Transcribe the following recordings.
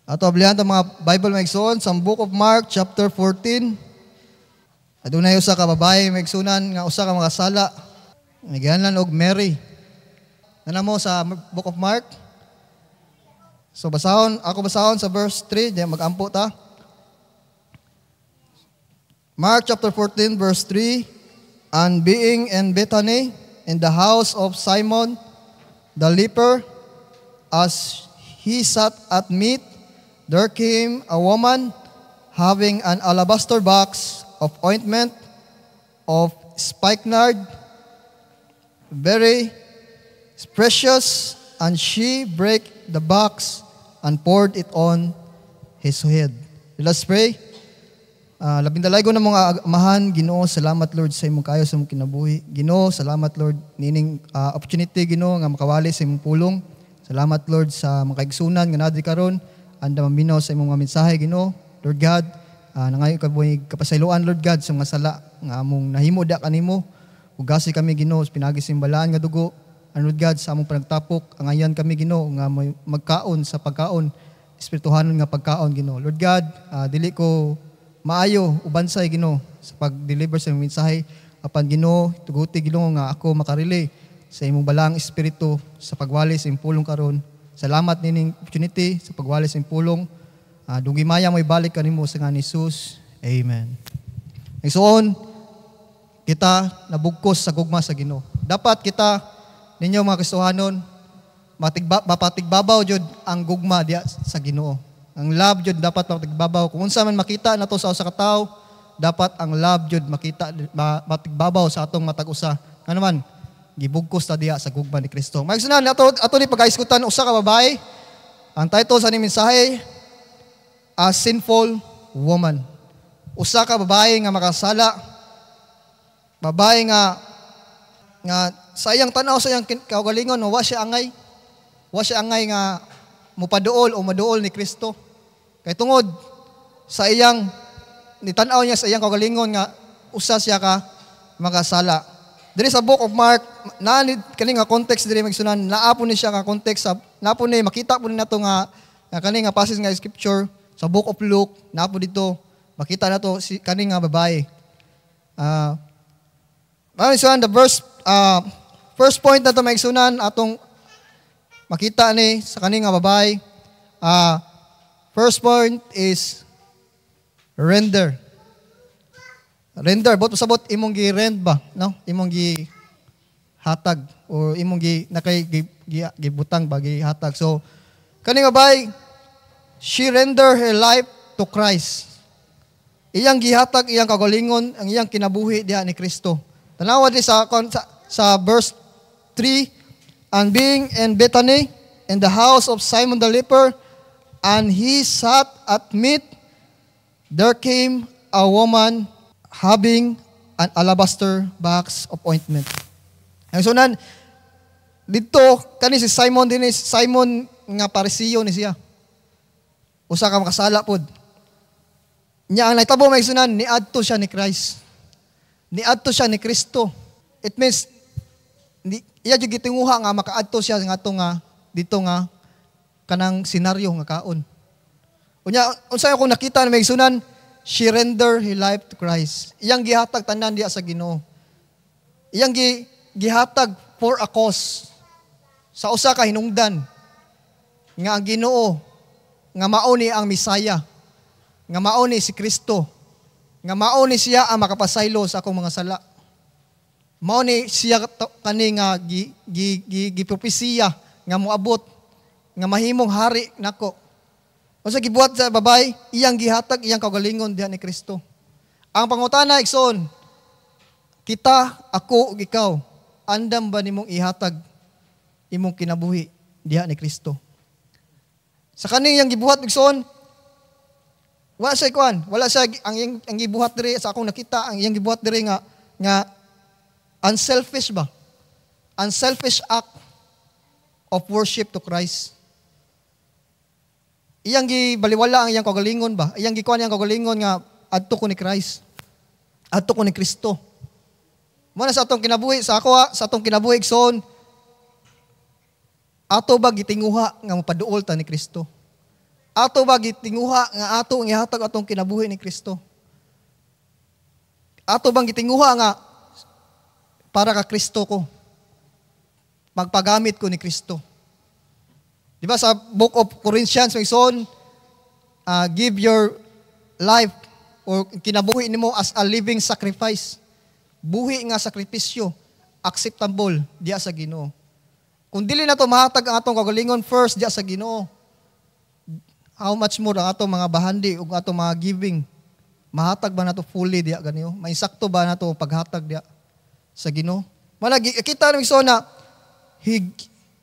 Ato ablihan ta mga Bible maigsoon sa Book of Mark chapter 14. Adunay usa ka babae maigsunan nga usa ka mga sala. Nagihanlan og Mary. Nanamo sa Book of Mark. So basahon sa verse 3, di magampo ta. Mark chapter 14 verse 3. And being in Bethany in the house of Simon the leper, as he sat at meat, there came a woman having an alabaster box of ointment of spikenard, very precious, and she brake the box and poured it on his head. Let's pray. Labindalaygo na mga amahan, Ginoo, salamat Lord sa imong kayo sa imong kinabuhi. Ginoo, salamat Lord nining opportunity Ginoo nga makawali sa imong pulong. Salamat Lord sa mga kaigsunan nga nadri karon. Anda maminaw sa imong mga mensahe Ginoo. Lord God, nangayo kabuhi kapasayloan Lord God sa mga sala nga among nahimo da kanimo. Ugasi kami Ginoo sa pinagi sa imbalaan nga dugo. And Lord God, sa among panagtapok, angayan kami Ginoo nga magkaon sa pagkaon, espirituhanon nga pagkaon Ginoo. Lord God, dili ko maayo ubansay Ginoo sa pag-deliver sa imong mensahe. Apan Ginoo, tuguti Ginoo nga ako makarelay sa imong balang espiritu sa pagwali sa imong pulong karon. Salamat nining opportunity sa pagwali sa imong pulong. Dugi maya mo ibalik kanimo sa ngalan ni Jesus. Amen. Igsoon, kita nabugkos sa gugma sa Ginoo. Dapat kita ninyo mga Kristohanon mapatigbabaw jud ang gugma diya sa Ginoo. Ang love jud dapat matigbabaw. Kung unsa man makita nato sa usa ka tawo, dapat ang love jud makita matigbabaw sa atong matag usa. Ano man, gibugkos ta diya sa gugma ni Kristo. Magsunan ato ni pagaiskutan usa ka babae. Ang title sa ni mensahe, A Sinful Woman. Usa ka babae nga makasala. Babae nga sa iyang tanaw sa iyang kaugalingon wa siya angay. Wa siya angay nga mupaduol o maduol ni Kristo. Kay tungod sa iyang nitanaw niya sa iyang kaugalingon nga usa siya ka makasala. Diri sa Book of Mark, naanid kani nga context diri magsunan, naapo ni siya nga context sa naapo ni makita po ni nato nga kani nga passage nga scripture sa Book of Luke, naapo dito makita nato si kani nga babae. Magsunan the first point na to magsunan atong makita ni sa kani nga babae. First point is render. Render, bot pasabot imong gi-rend ba, no? Imong gi-hatag or imong gibutang ba gi-hatag. So kani nga babae, she render her life to Christ. Iyang gihatag iyang kagalingon, ang iyang kinabuhi diha ni Kristo. Tanawa di sa verse 3, and being in Bethany in the house of Simon the leper, and he sat at meat, there came a woman having an alabaster box of ointment. Ang sunan, dito, kani si Simon din, Simon nga Parisiyo ni siya. Usa ka makasala pod. Nya ang naitabo may sunan, niadto siya ni Christ. Niadto siya ni Kristo. It means, iya jud gitinguha nga makaadto siya nga dito nga kanang senaryo nga kaon. Unya unsa ako nakita na may sunan, she render her life to Christ. Iyang gihatag tanan diya sa Ginoo. Iyang gihatag for a cause. Sa usa ka hinungdan nga ang Ginoo nga mao ni ang Misaya, nga mao ni si Kristo, nga mao ni siya ang makapasaylo sa akong mga sala. Mao ni siya kani nga gipropesiya nga moabot nga mahimong hari nako. Unsa gibuhat sa babae, iyang gihatag iyang kaugalingon diha ni Kristo. Ang pangutana igsoon, kita, ako ug ikaw, andam ba nimong ihatag imong kinabuhi diha ni Kristo? Sa kani iyang gibuhat igsoon, wala siya ang gibuhat diri sa akong nakita, ang iyang gibuhat diri nga unselfish ba? Unselfish act of worship to Christ. Iyang gibaliwala ang iyang kagalingon ba? Iyang gikuan iyang kagalingon nga adto ko ni Christ. Adto ko ni Kristo. Muna sa atong kinabuhi, sa atong kinabuhi igsoon, ato ba gitinguha nga mapaduol ta ni Kristo? Ato ba gitinguha nga ato ang ihatag atong kinabuhi ni Kristo? Ato bang gitinguha nga para ka Kristo ko? Magpagamit ko ni Kristo. Di ba sa Book of Corinthians, may son, give your life or kinabuhi nimo as a living sacrifice. Buhi nga sakripisyo, acceptable diya sa Ginoo. Kung dili na to mahatag ang atong kagalingon first diya sa Ginoo, how much more ang atong mga bahandi ug atong mga giving, mahatag ba nato fully diya ganiyo? May sakto ba nato paghatag diya sa Ginoo? Malagi kita ning na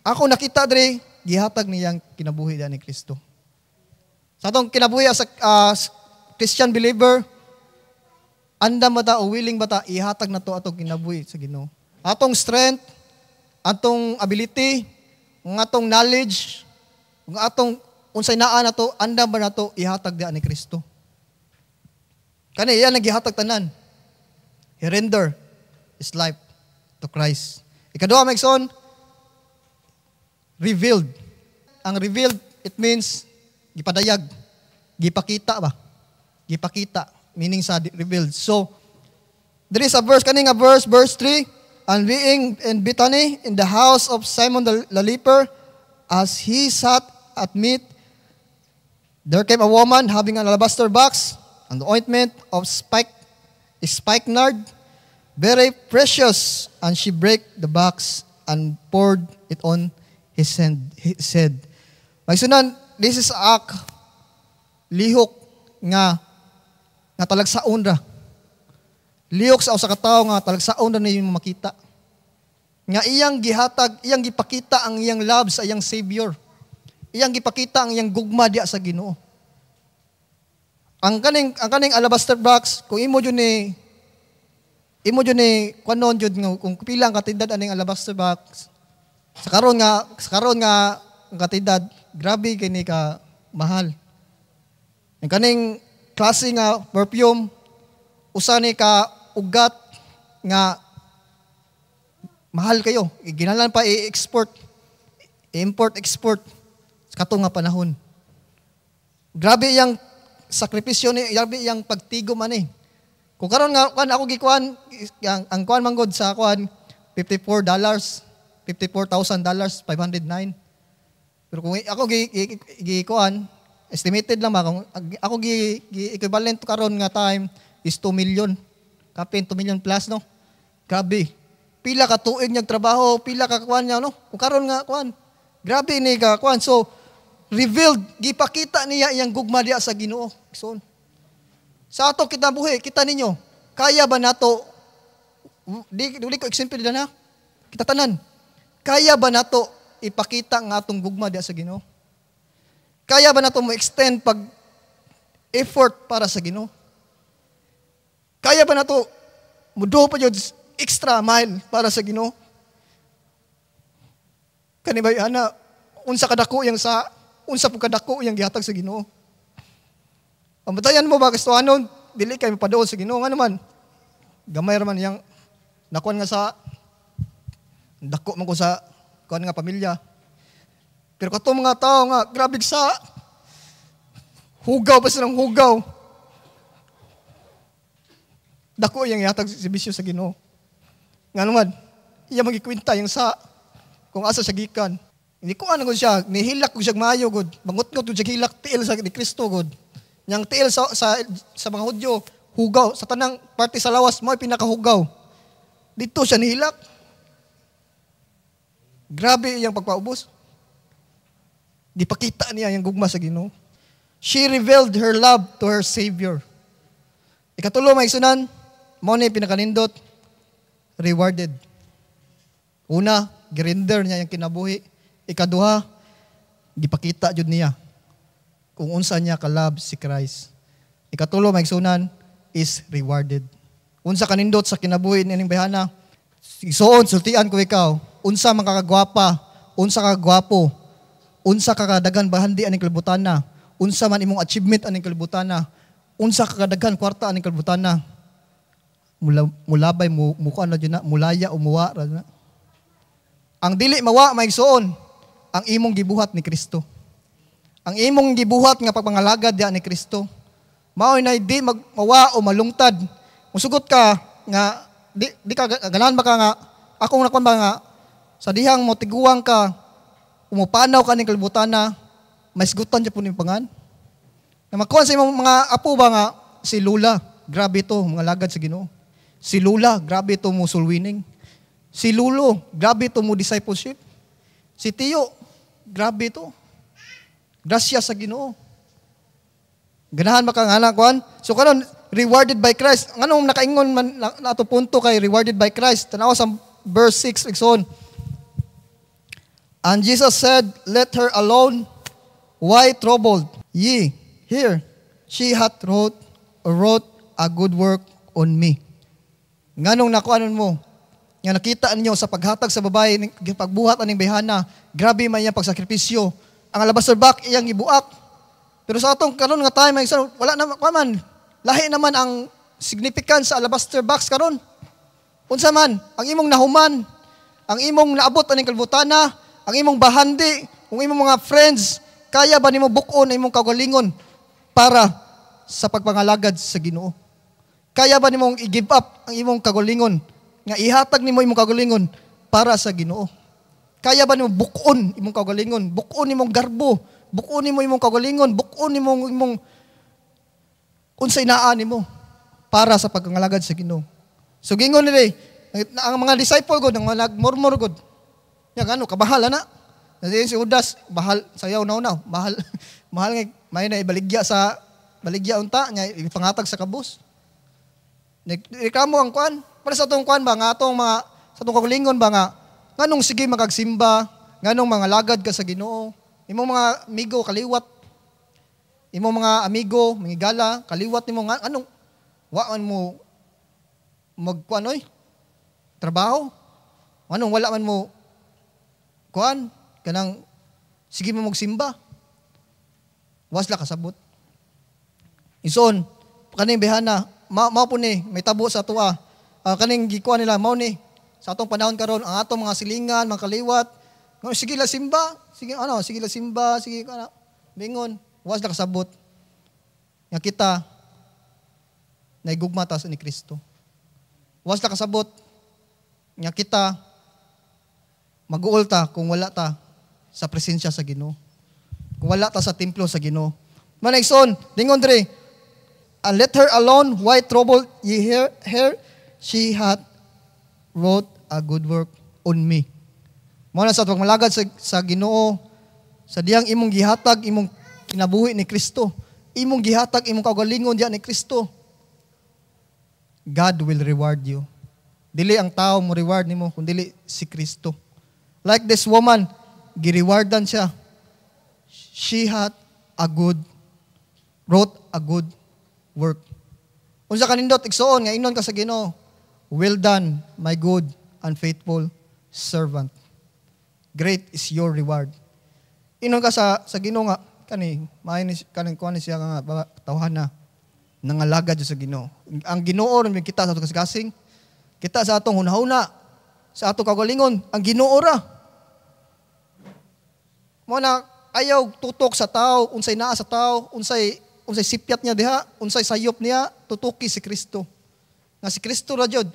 ako nakita diri gihatag niyang kinabuhi diya ni Kristo. Sa atong kinabuhi as Christian believer, andam ba ta o willing ba ta ihatag na to atong kinabuhi sa Ginoo? Atong strength, atong ability, ang atong knowledge, ang atong unsay naa na to, andam ba na to ihatag diya ni Kristo? Kani iya nagihatag tanan. He render his life to Christ. Ikaduha Megson, revealed. Ang revealed, it means gipadayag, gipakita ba? Gipakita, meaning sa revealed. So, there is a verse, kaning verse 3, and being in Bethany, in the house of Simon the leper, as he sat at meat, there came a woman having an alabaster box, and the ointment of spikenard, very precious, and she brake the box and poured it on his head. Magsunan, this is act lihok nga talagsaon ra. Lihok sa usa ka tawo nga talagsaon ra niyo makita. Nga iyang gihatag, iyang gipakita ang iyang love sa iyang Savior. Iyang gipakita ang iyang gugma diya sa Ginoo. Ang kaning alabaster box, kung imo jud ni kunon jud nga kung pila ang katindad aning alabaster box. Sa karon nga ang katindad, grabe kini ka mahal. Ang kaning klase nga perfume, usa ni ka ugat nga mahal kayo. Ginalan pa import-export sa katong nga panahon. Grabe yang sakripisyo ni, grabe yang pagtigom ani. Kung karon nga ako gikuan ang kuan manggod sa kuan $54, $54,000, 509. Pero kung ako gikuan, estimated lang ba, kung ako equivalent karon nga time is 2 million. Kapin 2 million plus, no? Grabe. Pila ka tuig niyang trabaho, pila ka kuan niya, no? Kung karon nga kuan, grabe ni ka kuan. So, revealed, gipakita niya iyang gugma diya sa Ginoo. So, sa ato kita buhi, kita ninyo, kaya ba nato, di ko example na, kita tanan, kaya ba nato ipakita ang atong gugma diya sa Ginoo? Kaya ba nato mo extend pag effort para sa Ginoo? Kaya ba nato mudo pa jud extra mile para sa Ginoo? Kani ba ana unsa kadako pud kadako yang gihatag sa Ginoo? Pamatayan mo ba kastuanon, dili kay mapaduol sa Ginoo nga naman. Gamay ra man yang nakuan nga sa dako man ko sa kuan nga pamilya. Pero kato mga tao nga, grabe sa hugaw pa silang hugaw. Dako yung ihatag si bisyo sa Ginoo. Nga naman, iya magikwinta yung sa kung asa siya gikan. Hindi ko ano siya, nihilak ko siya maayo, god. Mangut-ngut ko siya hilak, tiil sa ni Kristo, god. Yang tiil sa mga Hudyo, hugaw. Sa tanang parte sa lawas mo, pinakahugaw. Dito siya nihilak. Grabe yung pagpaubos. Gipakita niya yung gugma sa Ginoo. She revealed her love to her Savior. Ikatulo, may sunan, mo ni pinakanindot, rewarded. Una, girender niya yung kinabuhi. Ikaduha, gipakita jud niya kung unsa niya ka-love si Christ. Ikatulo, may sunan, is rewarded. Unsa kanindot sa kinabuhi nining bayhana, isuon, sultian ko ikaw, unsa man kakagwapa, unsa kagwapo, unsa kakadagan bahandi aning kalibutana, unsa man imong achievement aning kalibutana, unsa kakadagan kwarta aning kalibutana, mulabay mo ano dyan na, mulaya umuwa na. Ang dili mawa maigsuon ang imong gibuhat ni Kristo. Ang imong gibuhat nga pagpangalagad diha ni Kristo. Mao na di magmawa o malungtad. Musugot ka nga di ka ganahan ba ka nga akong nakuan ba nga sa dihang mo tiguang ka umupanaw ka ning kalibutan na maisgutan siya po ning pangan. Na makuha sa imong mga apo ba nga si Lula, grabe to mga lagad sa Ginoo. Si Lula, grabe to mo soul winning. Si Lulo, grabe to mo discipleship. Si Tiyo, grabe to. Grasya sa Ginoo. Ganahan ba ka nga na kuan? So karon rewarded by Christ. Nganong nakaingon man nato punto kay rewarded by Christ. Tanaw sa verse 6 igsoon. And Jesus said, "Let her alone. Why troubled ye? Here, she hath wrote a good work on me." Nganong nakuanon mo? Nga nakita ninyo sa paghatag sa babae, pagbuhat aning bayhana, grabe man iyang pagsakripisyo. Ang alabaster box iyang gibuak. Pero sa atong karon nga time, wala na man. Lahi naman ang significance sa alabaster box karon. Unsa man, ang imong nahuman, ang imong naabot aning kalbutana, ang imong bahandi, ang imong mga friends, kaya ba nimo bukon ang imong kagalingon para sa pagpangalagad sa Ginoo? Kaya ba nimong i-give up ang imong kagalingon nga ihatag nimo imong kagalingon para sa Ginoo? Kaya ba nimo bukon imong kagalingon, bukon imong garbo, bukon nimo imong kagalingon, bukon imong unsay naa nimo para sa pagpangalagad sa Ginoo? So gingon ni ang mga disciple gud ang mga nagmurmur gud. Ya gano kabahala na. Si Judas bahal sayaw na bahal mahal nga may na ibaligya sa baligya unta nya ipangatag sa kabus. Reklamo ang kuan para sa atong kuan ba nga atong mga sa atong kagalingon ba nga nganong sige magagsimba, nganong mga lagad ka sa Ginoo. Imong mga amigo kaliwat. Imong mga amigo, mga gala, kaliwat nimo nga anong waan mo magkuan oy trabaho. Anong wala man mo kuan kanang sige mo magsimba. Wasla kasabot. Ison kaning behana mao po ni may tabo sa tuwa. Kaning gikuan nila mao ni sa atong panahon karon ang atong mga silingan, mga kaliwat, sige la simba, sige la simba, sige kana bingon, wasla kasabot. Nga kita naigugma ta sa ni Kristo. Wasla kasabot nga kita mag-uol ta kung wala ta sa presensya sa Ginoo. Kung wala ta sa templo sa Ginoo. Manayson, dingon dre, and let her alone, why trouble ye her? She hath wrote a good work on me. Mao na sa pagmalagad sa Ginoo, sa diyang imong gihatag, imong kinabuhi ni Kristo, imong gihatag, imong kaugalingon diya ni Kristo, God will reward you. Dili ang tao mo reward nimo, kundi si Kristo. Like this woman, girewardan siya. She wrote a good work. Unsa kanindot igsoon nga ingnon ka sa Ginoo, well done, my good and faithful servant. Great is your reward. Ingnon ka sa Ginoo nga kani kaning kuan siya nga tawhana nangalagad sa Ginoo. Ang Ginoo ron kita sa atong kasing, kita sa atong hunahuna, sa atong kagalingon, ang Ginoo ra. Mo na ayaw tutok sa tao, unsay naa sa tao, unsay sipyat niya diha, unsay sayop niya, tutuki si Kristo. Nga si Kristo ra jud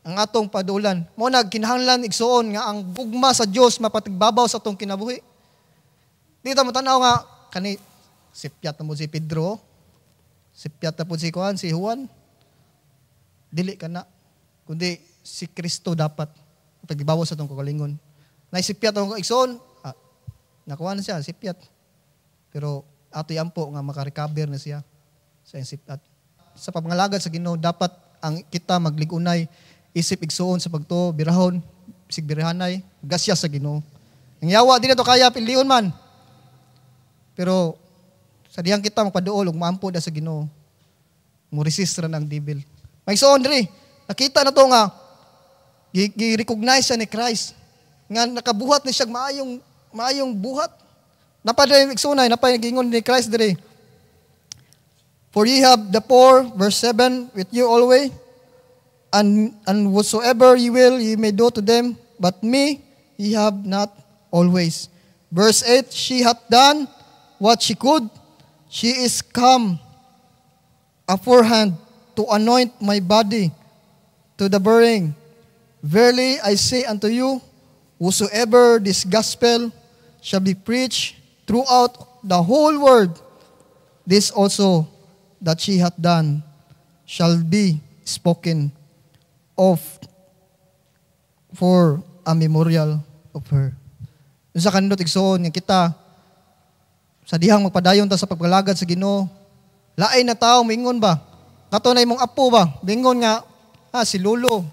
ang atong padulan. Mo nagkinahanglan igsuon nga ang gugma sa Dios mapatigbabaw sa atong kinabuhi. Dito mo tanaw nga kani sipyat na mo si Pedro, sipyat na po si Juan, si Juan. Dili ka na. Kundi si Kristo dapat patigbabaw sa atong kagalingon. Naisipyat ang igsuon, nakuha na siya, sipyat. Pero ato ampo nga makarecover na siya sa sipyat. Sa pagmangalagad sa Ginoo, dapat ang kita magligunay, isip igsuon sa pagto, birahon, bisig birahanay, gasya sa Ginoo. Ang yawa, di na to kaya, piliun man. Pero sa diyang kita magpaduol, ug maampo da sa Ginoo, mo resist ra ng devil. May igsuon diri, nakita na to nga, gi-recognize siya ni Christ, nga nakabuhat ni siya maayong buhat. Napadre igsunay, napagingon ni Christ dire. For ye have the poor, verse 7, with you always, and whatsoever ye will, ye may do to them, but me ye have not always. Verse 8, she hath done what she could, she is come aforehand to anoint my body to the burying. Verily I say unto you, whosoever this gospel shall be preached throughout the whole world, this also that she hath done shall be spoken of for a memorial of her. Sa kanindot igsoon nga kita sa dihang magpadayon ta sa pagpalagad sa Ginoo, lain na tao mingon ba? Kato na imong apo ba? Mingon nga si Lolo.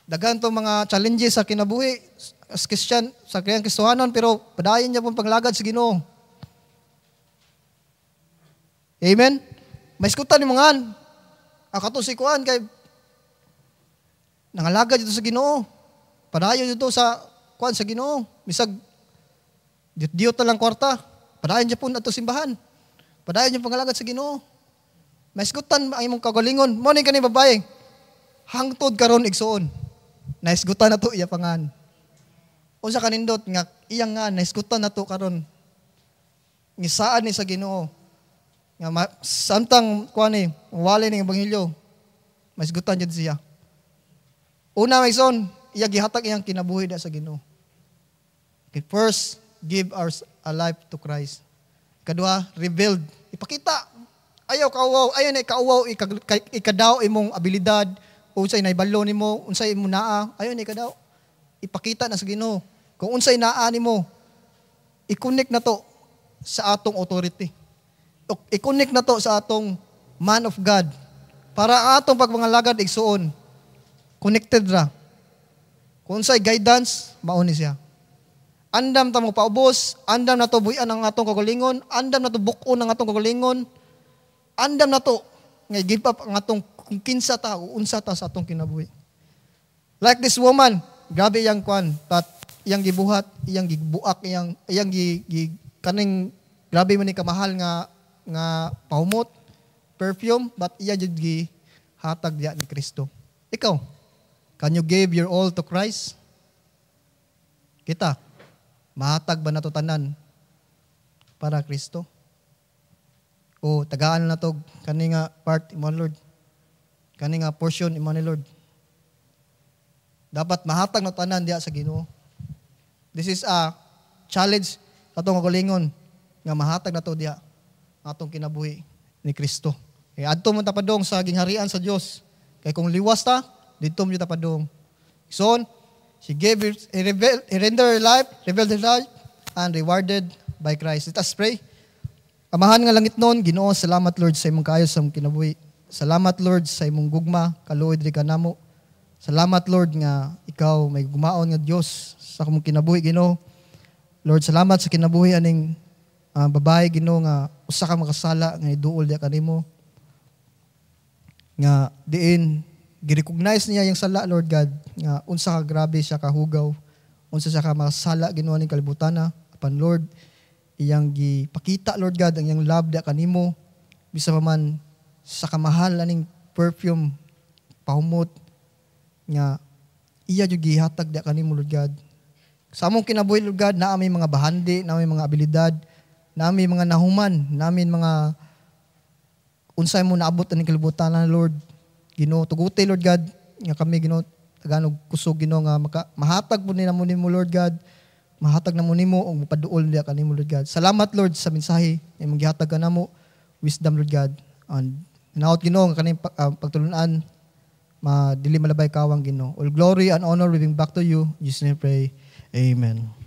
Daghan to mga challenges sa kinabuhi as Christian sa kayang Kristohanon, pero padayon niya pong paglagad sa Ginoo. Amen. May iskutan ni mga kato si kuan kay nangalagad dito sa Ginoo. Padayon dito sa kuan sa Ginoo. Misag diyot na lang kwarta. Padayon niya po na ito simbahan. Padayon niya pangalagad sa Ginoo. May iskutan ang imong kagalingon. Mo ni kani babae. Hangtod karon igsoon. Naisgutan na to iya pangan. O sa kanindot nga iyang nga naisgutan na to karon. Ngisaan ni sa Ginoo. Nga samtang kuan ni wali ning ebanghelyo. Maisgutan jud siya. Una may son, iya gihatag iyang kinabuhi da sa Ginoo. Okay, first, give a life to Christ. Kadua, revealed. Ipakita. Ayaw kauwaw, ayaw na kauwaw ikadaw imong abilidad, unsay naibalo nimo, unsay imo naa, ayaw na ikadaw. Ipakita na sa Ginoo. Kung unsay naa nimo, i-connect na to sa atong authority. I-connect na to sa atong man of God. Para atong pagmangalagad igsuon, connected ra. Kung unsay guidance, mauni siya. Andam ta mo paubos, andam na to buyan ang atong kagalingon, andam na to bukon ang atong kagalingon, andam na to nga give up ang atong kung kinsa ta o unsa ta sa atong kinabuhi. Like this woman, grabe yang kwan, iyang gibuhat, iyang gibuak, iyang kaning grabe man ni kamahal nga pahumot, perfume, but iya jud gi hatag diya ni Kristo. Ikaw, can you give your all to Christ? Kita, mahatag ba na to tanan para Kristo? O tagaan na to kani nga part imo Lord. Kani nga portion imo ni Lord. Dapat mahatag na tanan diya sa Ginoo. This is a challenge atong kagalingon nga mahatag na to diya atong kinabuhi ni Kristo. Kay adto man ta padong sa gingharian sa Dios. Kay kung liwas ta, didto mo ta padong. So, she gave he rendered her life, revealed her life, and rewarded by Christ. Let us pray. Amahan nga langit noon, Ginoo, salamat Lord sa imong kaayos sa imong kinabuhi. Salamat Lord sa imong gugma, kaluoy diri kanamo. Salamat Lord nga ikaw may gumaon nga Dios sa imong kinabuhi, Ginoo. Lord, salamat sa kinabuhi aning babae, Ginoo, nga usa ka makasala nga iduol diya kanimo. Nga diin gi-recognize niya yung sala, Lord God, nga unsa ka grabe siya kahugaw, unsa siya ka makasala Ginoo ning kalibutana. Apan Lord, iyang gipakita, Lord God, ang iyang love diya kanimo bisa pa man sa kamahal aning perfume pahumot nga iya jud gihatag diya kanimo, Lord God. Sa among kinabuhi, Lord God, na amay mga bahandi, na amay mga abilidad, na amay mga nahuman, namin mga unsay mo naabot aning kalibutan, Lord. Ginoo, tuguti, Lord God, nga kami, Ginoo, taganog kusog, Ginoo, nga mahatag po nila mo nimo, Lord God. Mahatag na mo nimo o mapaduol niya kanimo, Lord God. Salamat, Lord, sa mensahe na imong gihatag kanamo, wisdom, Lord God. And naot, Ginoo, nga kaning pagtulunan, madili malabay kawang, Ginoo. All glory and honor we bring back to you. In Jesus' name we pray. Amen.